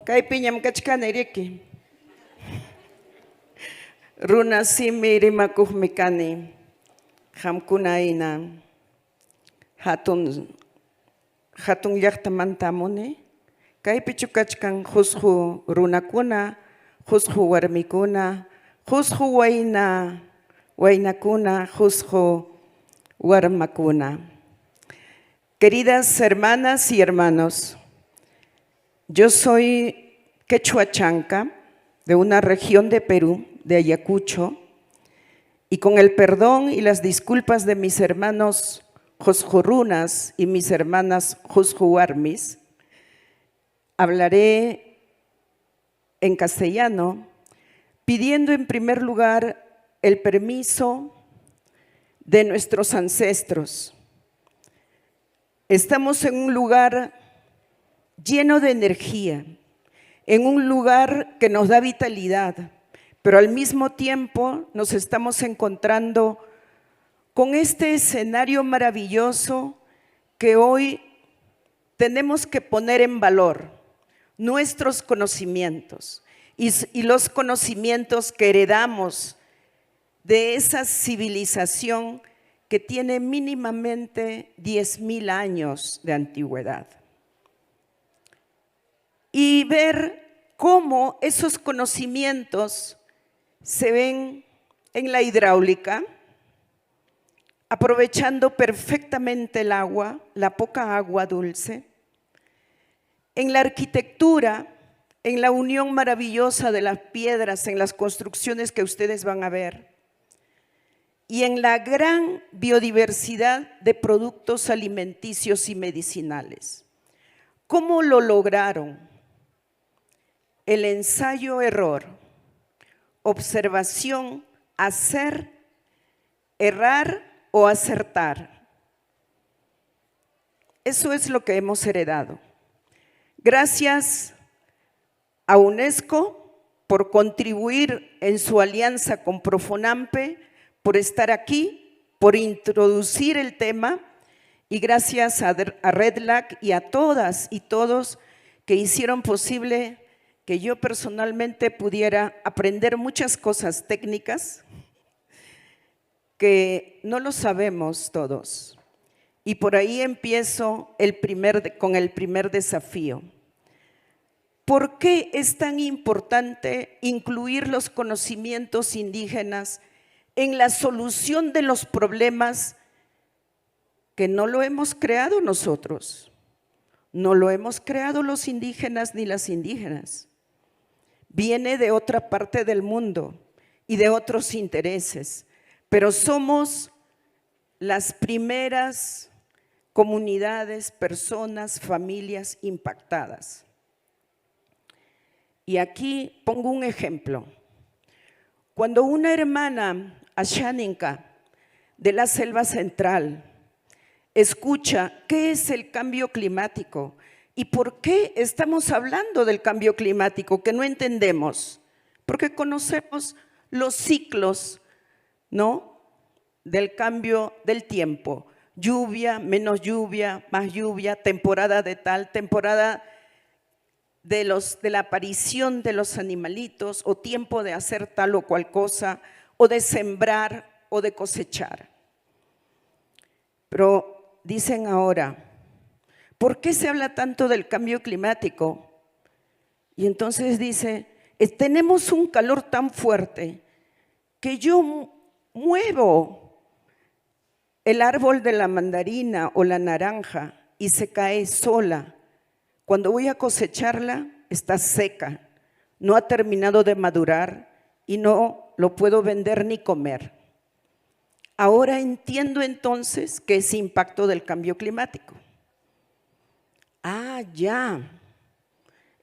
Kaypiñam kachkaniriki. Runa simi rimakuqmi kani. Hamkunaina hatun llaqtamanta amuni. Kaypichu kachkan husqu runakuna, husqu warmikuna, husqu waynakuna, husqu warmakuna. Queridas hermanas y hermanos, yo soy quechua chanca de una región de Perú, de Ayacucho, y con el perdón y las disculpas de mis hermanos Josjurunas y mis hermanas Josjuarmis, hablaré en castellano, pidiendo en primer lugar el permiso de nuestros ancestros. Estamos en un lugar lleno de energía, en un lugar que nos da vitalidad, pero al mismo tiempo nos estamos encontrando con este escenario maravilloso que hoy tenemos que poner en valor nuestros conocimientos y los conocimientos que heredamos de esa civilización que tiene mínimamente 10,000 años de antigüedad. Y ver cómo esos conocimientos se ven en la hidráulica, aprovechando perfectamente el agua, la poca agua dulce, en la arquitectura, en la unión maravillosa de las piedras, en las construcciones que ustedes van a ver, y en la gran biodiversidad de productos alimenticios y medicinales. ¿Cómo lo lograron? El ensayo-error, observación, hacer, errar o acertar. Eso es lo que hemos heredado. Gracias a UNESCO por contribuir en su alianza con Profonampe, por estar aquí, por introducir el tema, y gracias a RedLAC y a todas y todos que hicieron posible que yo personalmente pudiera aprender muchas cosas técnicas que no lo sabemos todos. Y por ahí empiezo con el primer desafío. ¿Por qué es tan importante incluir los conocimientos indígenas en la solución de los problemas que no lo hemos creado nosotros? No lo hemos creado los indígenas ni las indígenas. Viene de otra parte del mundo y de otros intereses, pero somos las primeras comunidades, personas, familias impactadas. Y aquí pongo un ejemplo. Cuando una hermana asháninka de la selva central escucha qué es el cambio climático y por qué estamos hablando del cambio climático, que no entendemos, porque conocemos los ciclos, ¿no?, del cambio del tiempo, lluvia, menos lluvia, más lluvia, temporada de tal, temporada de la aparición de los animalitos o tiempo de hacer tal o cual cosa o de sembrar o de cosechar. Pero dicen ahora, ¿por qué se habla tanto del cambio climático? Y entonces dice, tenemos un calor tan fuerte que yo muevo el árbol de la mandarina o la naranja y se cae sola. Cuando voy a cosecharla, está seca, no ha terminado de madurar y no lo puedo vender ni comer. Ahora entiendo entonces que es impacto del cambio climático. Ah, ya.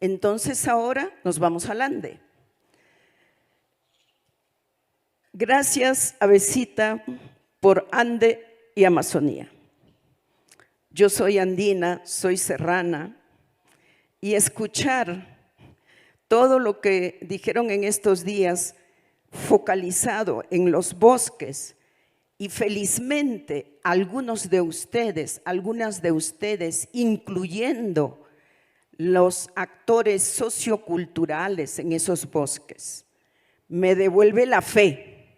Entonces ahora nos vamos al Ande. Gracias, Avesita, por Ande y Amazonía. Yo soy andina, soy serrana, y escuchar todo lo que dijeron en estos días focalizado en los bosques, y felizmente algunas de ustedes, incluyendo los actores socioculturales en esos bosques. Me devuelve la fe,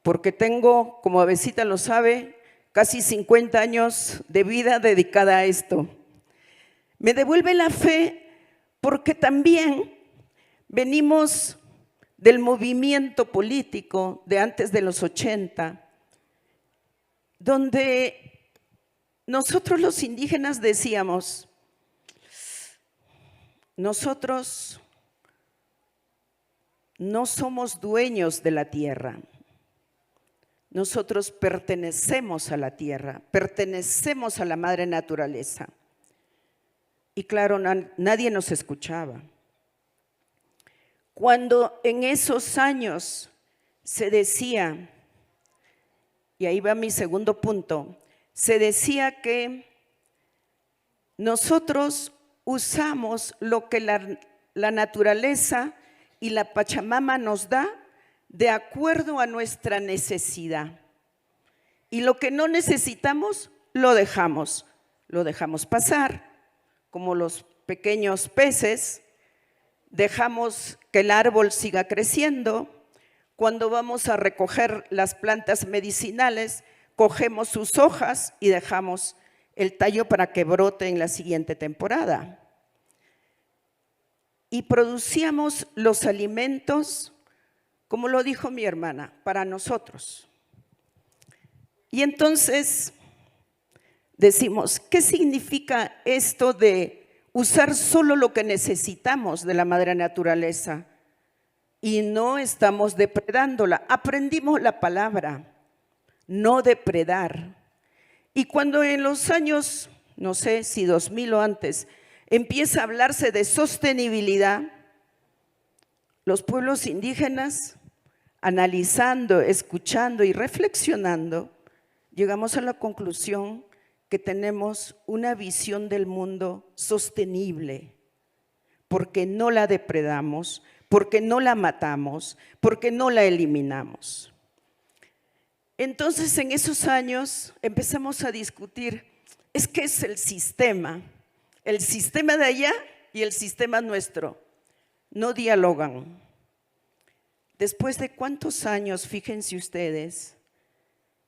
porque tengo, como Avesita lo sabe, casi 50 años de vida dedicada a esto. Me devuelve la fe porque también venimos del movimiento político de antes de los 80, donde nosotros los indígenas decíamos, nosotros no somos dueños de la tierra, nosotros pertenecemos a la tierra, pertenecemos a la madre naturaleza. Y claro, nadie nos escuchaba. Cuando en esos años se decía, y ahí va mi segundo punto, se decía que nosotros usamos lo que la naturaleza y la Pachamama nos da de acuerdo a nuestra necesidad. Y lo que no necesitamos, lo dejamos pasar, como los pequeños peces, dejamos que el árbol siga creciendo. Cuando vamos a recoger las plantas medicinales, cogemos sus hojas y dejamos el tallo para que brote en la siguiente temporada. Y producíamos los alimentos, como lo dijo mi hermana, para nosotros. Y entonces decimos, ¿qué significa esto de usar solo lo que necesitamos de la madre naturaleza? Y no estamos depredándola. Aprendimos la palabra, no depredar. Y cuando en los años, no sé si 2000 o antes, empieza a hablarse de sostenibilidad, los pueblos indígenas, analizando, escuchando y reflexionando, llegamos a la conclusión que tenemos una visión del mundo sostenible, porque no la depredamos, porque no la matamos, porque no la eliminamos. Entonces, en esos años empezamos a discutir, es que es el sistema de allá y el sistema nuestro, no dialogan. Después de cuántos años, fíjense ustedes,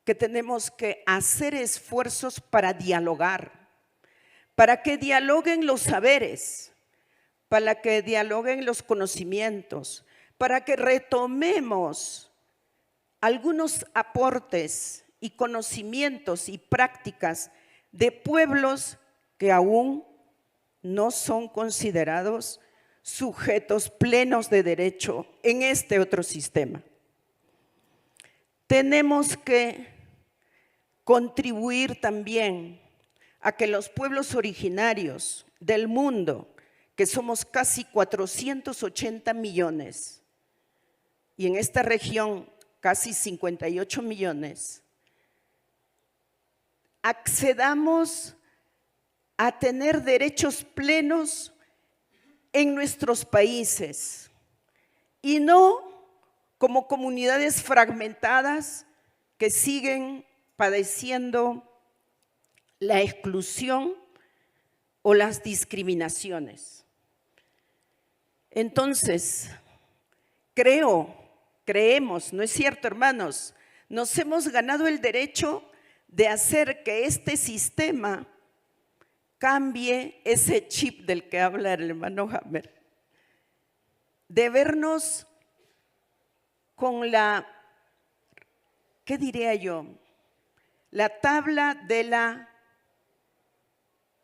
que tenemos que hacer esfuerzos para dialogar, para que dialoguen los saberes, para que dialoguen los conocimientos, para que retomemos algunos aportes y conocimientos y prácticas de pueblos que aún no son considerados sujetos plenos de derecho en este otro sistema. Tenemos que contribuir también a que los pueblos originarios del mundo, que somos casi 480 millones, y en esta región casi 58 millones, accedamos a tener derechos plenos en nuestros países y no como comunidades fragmentadas que siguen padeciendo la exclusión o las discriminaciones. Entonces, creemos, ¿no es cierto, hermanos? Nos hemos ganado el derecho de hacer que este sistema cambie ese chip del que habla el hermano Hammer, de vernos con la, ¿qué diría yo? La tabla de la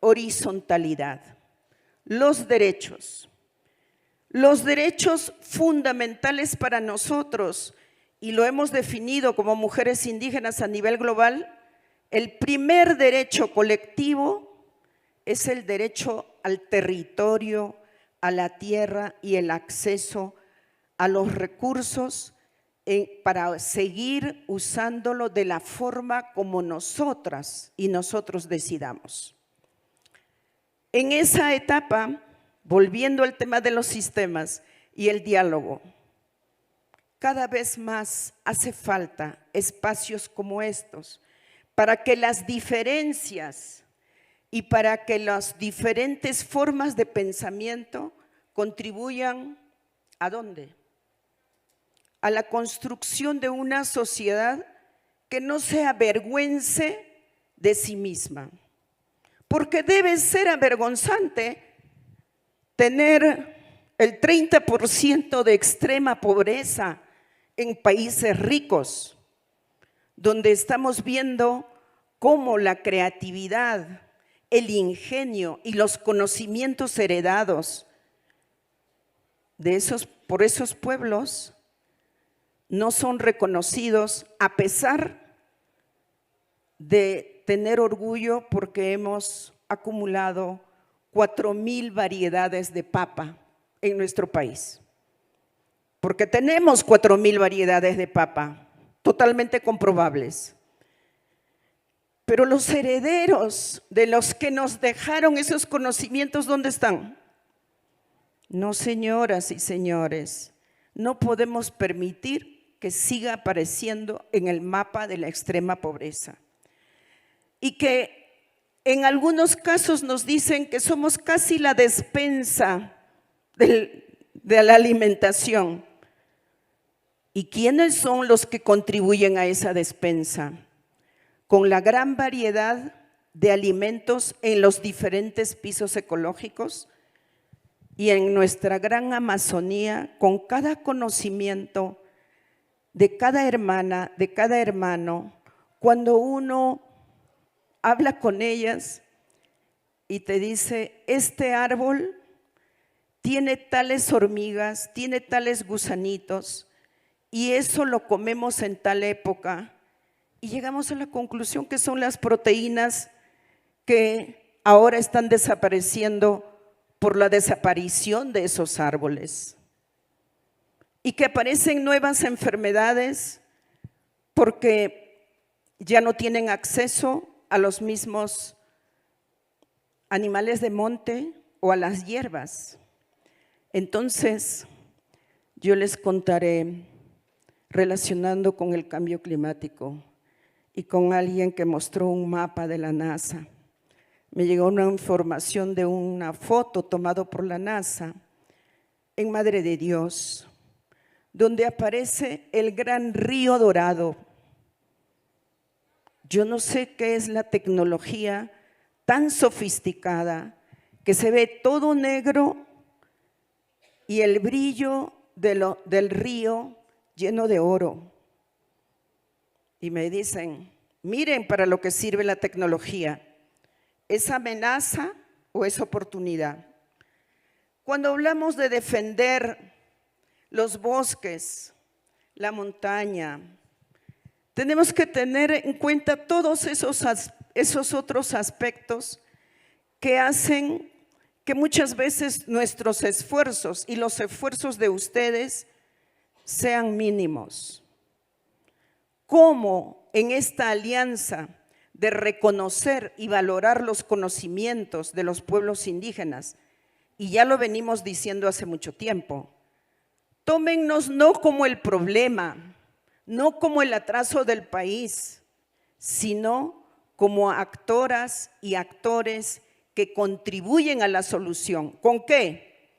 horizontalidad, los derechos fundamentales para nosotros, y lo hemos definido como mujeres indígenas a nivel global. El primer derecho colectivo es el derecho al territorio, a la tierra y el acceso a los recursos para seguir usándolo de la forma como nosotras y nosotros decidamos. En esa etapa, volviendo al tema de los sistemas y el diálogo, cada vez más hace falta espacios como estos para que las diferencias y para que las diferentes formas de pensamiento contribuyan ¿a dónde? A la construcción de una sociedad que no se avergüence de sí misma. Porque debe ser avergonzante tener el 30% de extrema pobreza en países ricos, donde estamos viendo cómo la creatividad, el ingenio y los conocimientos heredados por esos pueblos no son reconocidos, a pesar de tener orgullo porque hemos acumulado 4,000 variedades de papa en nuestro país. Porque tenemos 4,000 variedades de papa, totalmente comprobables. Pero los herederos de los que nos dejaron esos conocimientos, ¿dónde están? No, señoras y señores, no podemos permitir que siga apareciendo en el mapa de la extrema pobreza. Y que en algunos casos nos dicen que somos casi la despensa de la alimentación. ¿Y quiénes son los que contribuyen a esa despensa? Con la gran variedad de alimentos en los diferentes pisos ecológicos y en nuestra gran Amazonía, con cada conocimiento de cada hermana, de cada hermano, cuando uno habla con ellas y te dice, este árbol tiene tales hormigas, tiene tales gusanitos, y eso lo comemos en tal época, y llegamos a la conclusión que son las proteínas que ahora están desapareciendo por la desaparición de esos árboles. Y que aparecen nuevas enfermedades porque ya no tienen acceso a los mismos animales de monte o a las hierbas. Entonces, yo les contaré, relacionando con el cambio climático y con alguien que mostró un mapa de la NASA. Me llegó una información de una foto tomada por la NASA en Madre de Dios, donde aparece el gran río Dorado. Yo no sé qué es la tecnología tan sofisticada que se ve todo negro y el brillo del río lleno de oro. Y me dicen, miren para lo que sirve la tecnología. ¿Es amenaza o es oportunidad? Cuando hablamos de defender los bosques, la montaña, tenemos que tener en cuenta todos esos otros aspectos que hacen que muchas veces nuestros esfuerzos y los esfuerzos de ustedes sean mínimos. ¿Cómo en esta alianza de reconocer y valorar los conocimientos de los pueblos indígenas, y ya lo venimos diciendo hace mucho tiempo, tómennos no como el problema, no como el atraso del país, sino como actoras y actores que contribuyen a la solución. ¿Con qué?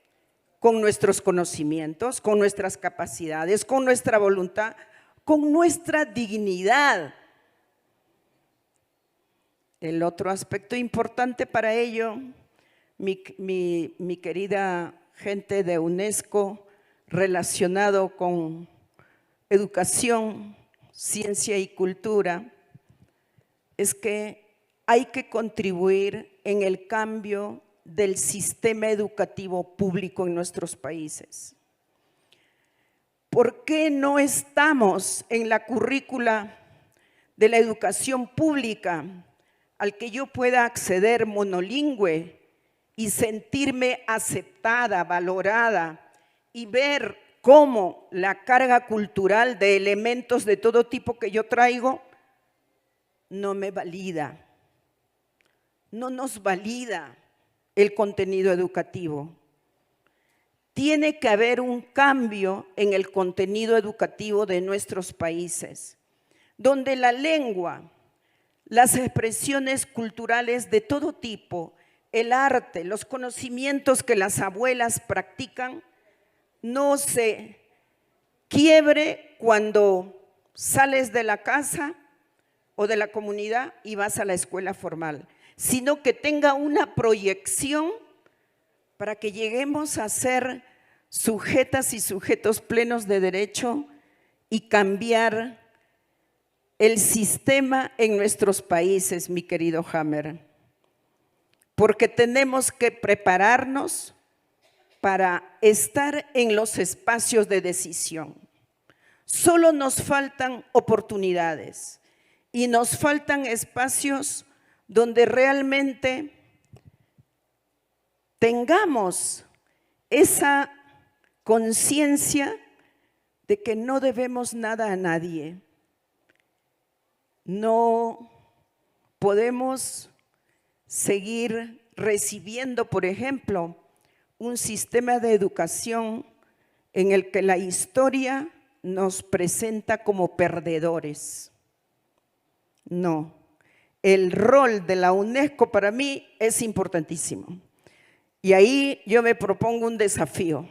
Con nuestros conocimientos, con nuestras capacidades, con nuestra voluntad, con nuestra dignidad. El otro aspecto importante para ello, mi querida gente de UNESCO, relacionado con educación, ciencia y cultura, es que hay que contribuir en el cambio del sistema educativo público en nuestros países. ¿Por qué no estamos en la currícula de la educación pública al que yo pueda acceder monolingüe y sentirme aceptada, valorada y ver cómo la carga cultural de elementos de todo tipo que yo traigo no me valida, no nos valida el contenido educativo? Tiene que haber un cambio en el contenido educativo de nuestros países, donde la lengua las expresiones culturales de todo tipo, el arte, los conocimientos que las abuelas practican, no se quiebre cuando sales de la casa o de la comunidad y vas a la escuela formal, sino que tenga una proyección para que lleguemos a ser sujetas y sujetos plenos de derecho y cambiar el sistema en nuestros países, mi querido Hammer, porque tenemos que prepararnos para estar en los espacios de decisión. Solo nos faltan oportunidades y nos faltan espacios donde realmente tengamos esa conciencia de que no debemos nada a nadie. No podemos seguir recibiendo, por ejemplo, un sistema de educación en el que la historia nos presenta como perdedores. No, el rol de la UNESCO para mí es importantísimo. Y ahí yo me propongo un desafío.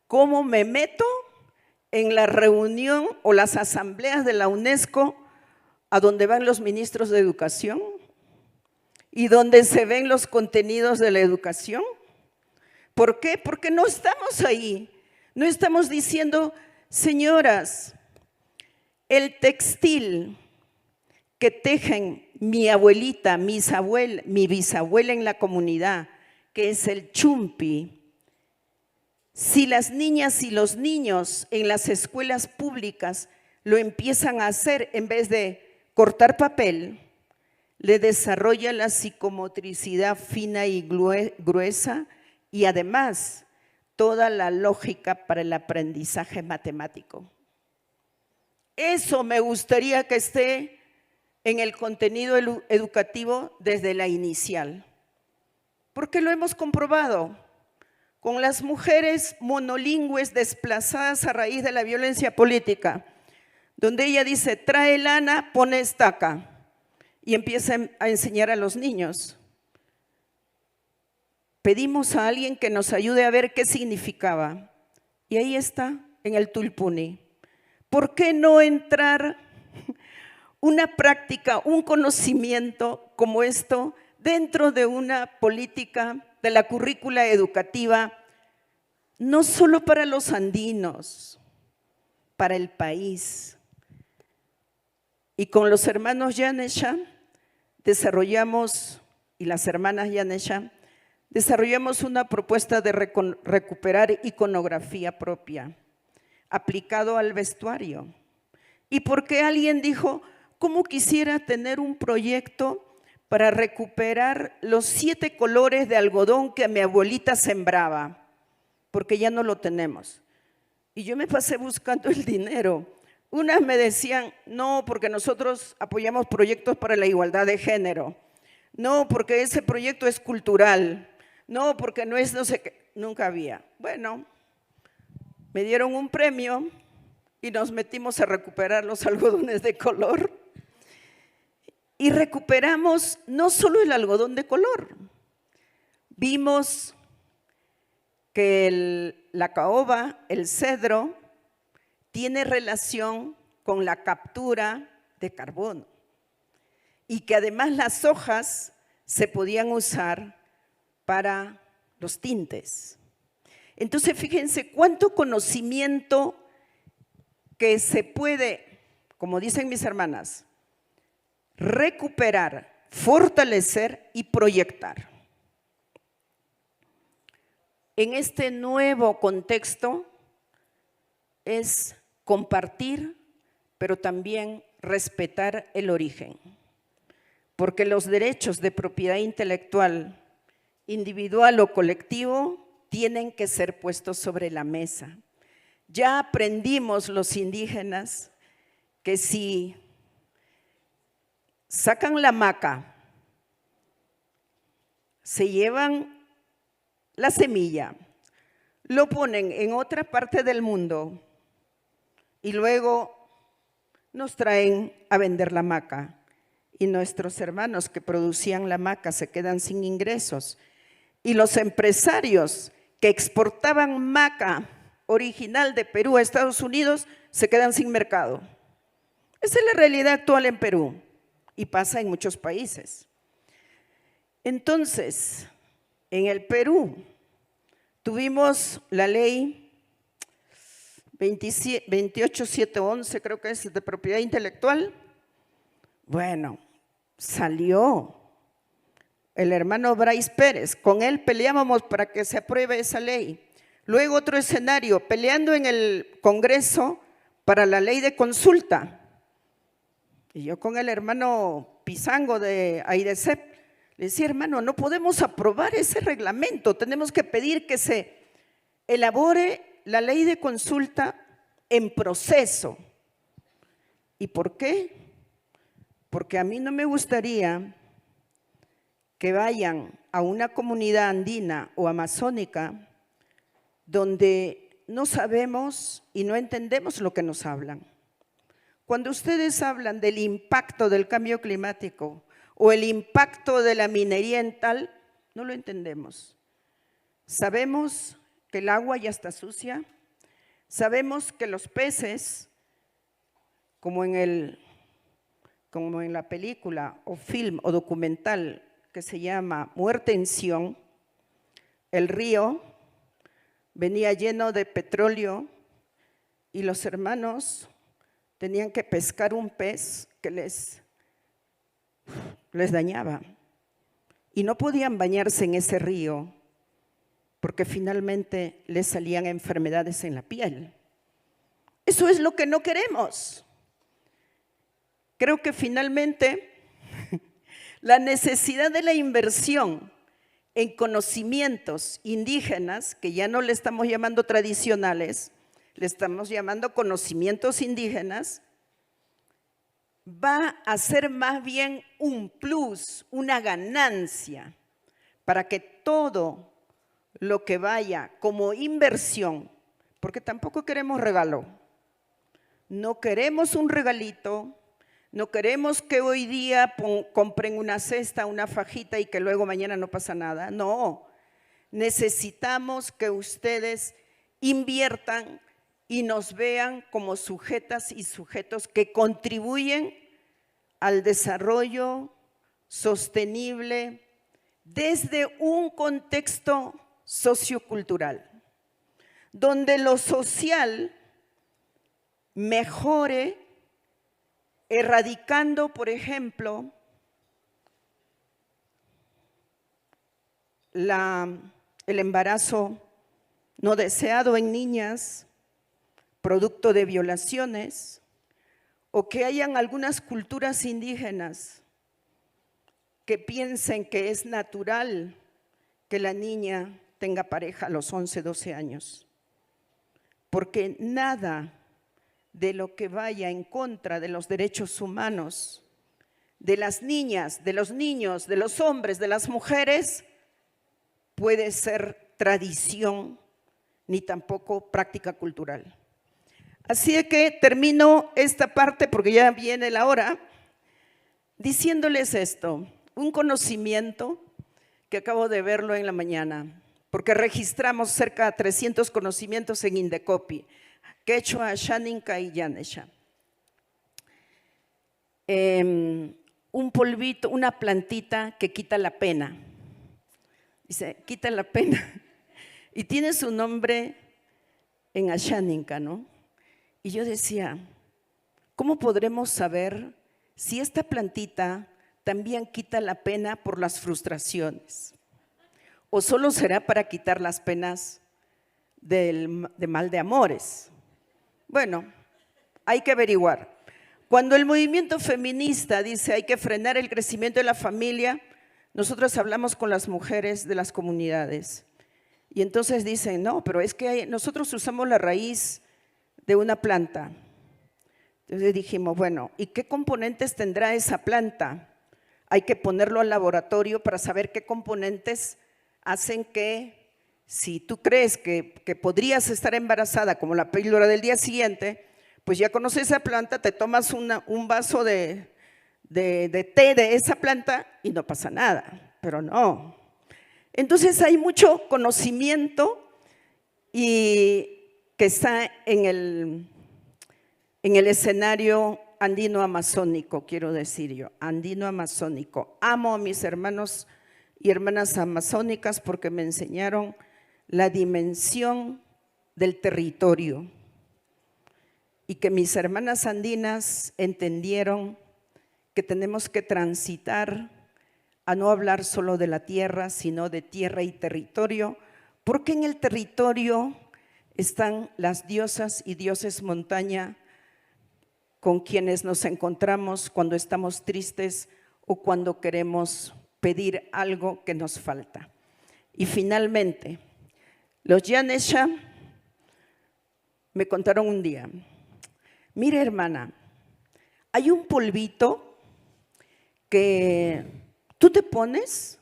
¿Cómo me meto en la reunión o las asambleas de la UNESCO a donde van los ministros de educación y donde se ven los contenidos de la educación? ¿Por qué? Porque no estamos ahí. No estamos diciendo, señoras, el textil que tejen mi abuelita, mi bisabuela en la comunidad, que es el chumpi, si las niñas y los niños en las escuelas públicas lo empiezan a hacer en vez de cortar papel, le desarrolla la psicomotricidad fina y gruesa y además toda la lógica para el aprendizaje matemático. Eso me gustaría que esté en el contenido educativo desde la inicial, porque lo hemos comprobado con las mujeres monolingües desplazadas a raíz de la violencia política, donde ella dice, trae lana, pone estaca, y empieza a enseñar a los niños. Pedimos a alguien que nos ayude a ver qué significaba, y ahí está, en el Tulpuni. ¿Por qué no entrar una práctica, un conocimiento como esto dentro de una política de la currícula educativa, no solo para los andinos, para el país? Y con los hermanos Yanesha desarrollamos, y las hermanas Yanesha, desarrollamos una propuesta de recuperar iconografía propia, aplicado al vestuario. Y porque alguien dijo, ¿cómo quisiera tener un proyecto para recuperar los 7 colores de algodón que mi abuelita sembraba? Porque ya no lo tenemos. Y yo me pasé buscando el dinero. Unas me decían, no, porque nosotros apoyamos proyectos para la igualdad de género. No, porque ese proyecto es cultural. No, porque no es no sé qué. Nunca había. Bueno, me dieron un premio y nos metimos a recuperar los algodones de color. Y recuperamos no solo el algodón de color. Vimos que la caoba, el cedro, tiene relación con la captura de carbono y que además las hojas se podían usar para los tintes. Entonces, fíjense cuánto conocimiento que se puede, como dicen mis hermanas, recuperar, fortalecer y proyectar. En este nuevo contexto es compartir, pero también respetar el origen, porque los derechos de propiedad intelectual, individual o colectivo, tienen que ser puestos sobre la mesa. Ya aprendimos los indígenas que si sacan la maca, se llevan la semilla, lo ponen en otra parte del mundo y luego nos traen a vender la maca y nuestros hermanos que producían la maca se quedan sin ingresos. Y los empresarios que exportaban maca original de Perú a Estados Unidos se quedan sin mercado. Esa es la realidad actual en Perú y pasa en muchos países. Entonces, en el Perú tuvimos la ley 28711, creo que es de propiedad intelectual. Bueno, salió el hermano Brais Pérez, con él peleábamos para que se apruebe esa ley. Luego otro escenario, peleando en el Congreso para la ley de consulta. Y yo con el hermano Pizango de AIDESEP le decía, hermano, no podemos aprobar ese reglamento, tenemos que pedir que se elabore la ley de consulta en proceso. ¿Y por qué? Porque a mí no me gustaría que vayan a una comunidad andina o amazónica donde no sabemos y no entendemos lo que nos hablan. Cuando ustedes hablan del impacto del cambio climático o el impacto de la minería en tal, no lo entendemos. Sabemos que el agua ya está sucia, sabemos que los peces, como en la película o film o documental que se llama Muerte en Sion, el río venía lleno de petróleo y los hermanos tenían que pescar un pez que les dañaba y no podían bañarse en ese río porque finalmente les salían enfermedades en la piel. Eso es lo que no queremos. Creo que finalmente la necesidad de la inversión en conocimientos indígenas, que ya no le estamos llamando tradicionales, le estamos llamando conocimientos indígenas, va a ser más bien un plus, una ganancia, para que todo lo que vaya como inversión, porque tampoco queremos regalo, no queremos un regalito, no queremos que hoy día compren una cesta, una fajita y que luego mañana no pasa nada. No, necesitamos que ustedes inviertan y nos vean como sujetas y sujetos que contribuyen al desarrollo sostenible desde un contexto sociocultural, donde lo social mejore, erradicando, por ejemplo, el embarazo no deseado en niñas, producto de violaciones, o que hayan algunas culturas indígenas que piensen que es natural que la niña tenga pareja a los 11, 12 años, porque nada de lo que vaya en contra de los derechos humanos, de las niñas, de los niños, de los hombres, de las mujeres, puede ser tradición ni tampoco práctica cultural. Así que termino esta parte porque ya viene la hora, diciéndoles esto, un conocimiento que acabo de verlo en la mañana, porque registramos cerca de 300 conocimientos en Indecopi, Quechua, Xaninca y Yanesha. Un polvito, una plantita que quita la pena. Dice, quita la pena. Y tiene su nombre en Axáninca, ¿no? Y yo decía, ¿cómo podremos saber si esta plantita también quita la pena por las frustraciones? ¿O solo será para quitar las penas de mal de amores? Bueno, hay que averiguar. Cuando el movimiento feminista dice hay que frenar el crecimiento de la familia, nosotros hablamos con las mujeres de las comunidades. Y entonces dicen, no, pero es que nosotros usamos la raíz de una planta. Entonces dijimos, bueno, ¿y qué componentes tendrá esa planta? Hay que ponerlo al laboratorio para saber qué componentes hacen que, si tú crees que podrías estar embarazada como la píldora del día siguiente, pues ya conoces esa planta, te tomas un vaso de de té de esa planta y no pasa nada, pero no. Entonces hay mucho conocimiento y que está en el escenario andino-amazónico, quiero decir yo, andino-amazónico. Amo a mis hermanos y hermanas amazónicas porque me enseñaron la dimensión del territorio y que mis hermanas andinas entendieron que tenemos que transitar a no hablar solo de la tierra, sino de tierra y territorio, porque en el territorio están las diosas y dioses montaña con quienes nos encontramos cuando estamos tristes o cuando queremos pedir algo que nos falta. Y finalmente, los Yanesha me contaron un día, mira hermana, hay un polvito que tú te pones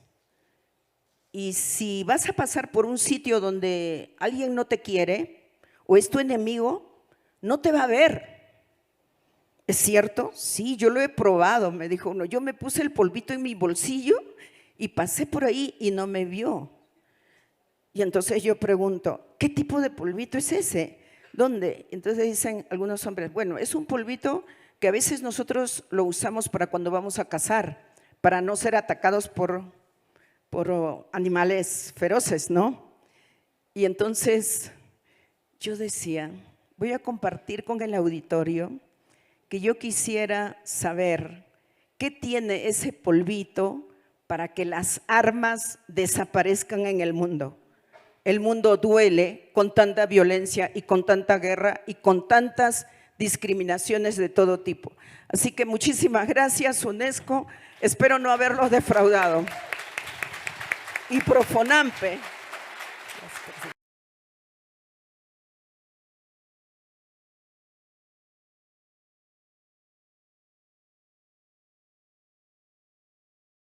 y si vas a pasar por un sitio donde alguien no te quiere o es tu enemigo, no te va a ver. ¿Es cierto? Sí, yo lo he probado, me dijo uno. Yo me puse el polvito en mi bolsillo y pasé por ahí y no me vio. Y entonces yo pregunto, ¿qué tipo de polvito es ese? ¿Dónde? Entonces dicen algunos hombres, bueno, es un polvito que a veces nosotros lo usamos para cuando vamos a cazar, para no ser atacados por animales feroces, ¿no? Y entonces yo decía, voy a compartir con el auditorio que yo quisiera saber qué tiene ese polvito para que las armas desaparezcan en el mundo. El mundo duele con tanta violencia y con tanta guerra y con tantas discriminaciones de todo tipo. Así que muchísimas gracias, UNESCO. Espero no haberlos defraudado. Y Profonampe.